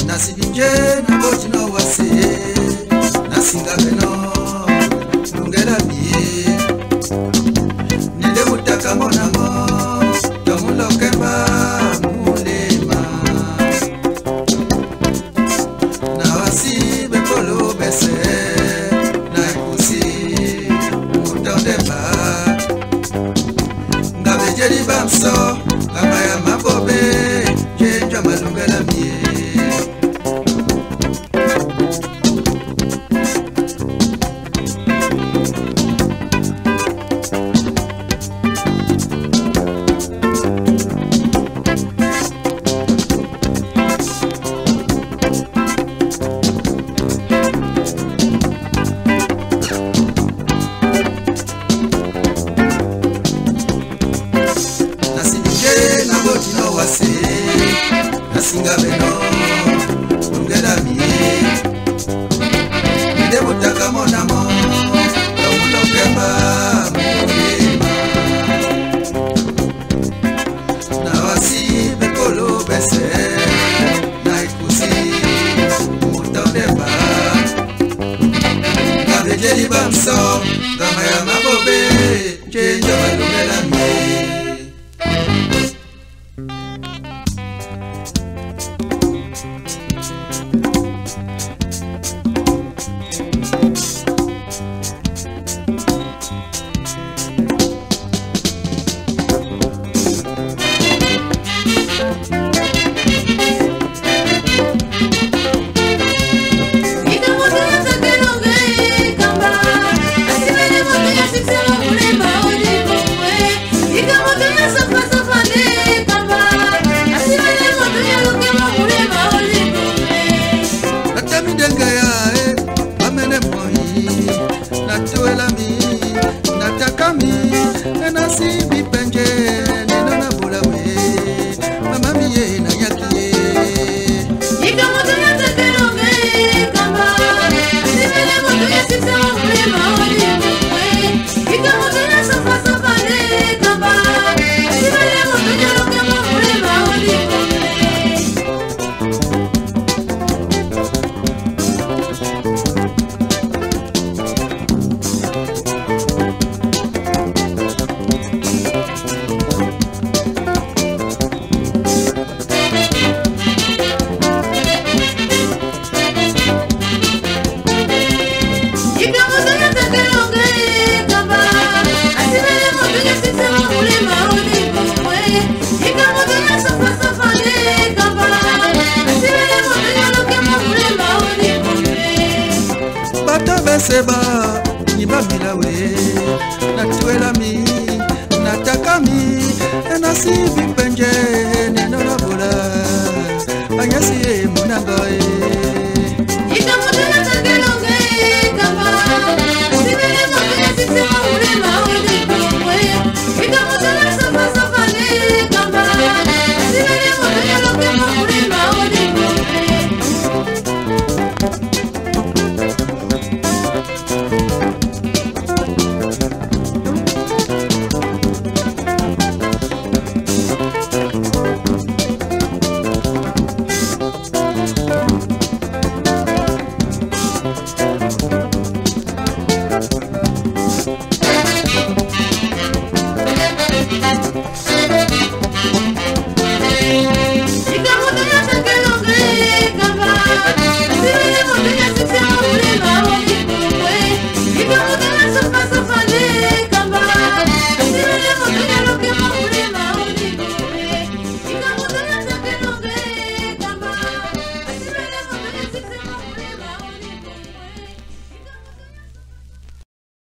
Nasibinje na boti no wase nasinga beno lungela biye nende mutaka monamo tomulokemba mulema na wasi bekolo bese na ikusi mutondeba ngabejeli bamso kama ya mabobe jenjwa malungela biye nasinga beno lungela miye nde butaka monamo tomulokemba mulima na wasi bekolo bese na ikusi mutondeba ngabejeli bamso kama ya mabobe jenja balungela miye nasibi penje nena na bulawe mama miye na yakie ika moto ya tekelonge kamba asibele moto ya sisa mulema oli mwe ika moto ya safa safa le kamba asibele moto ya lokema mulema oli seba nyimba milawe natuela mi natakami nasibi penje neno na bola anyasi munangae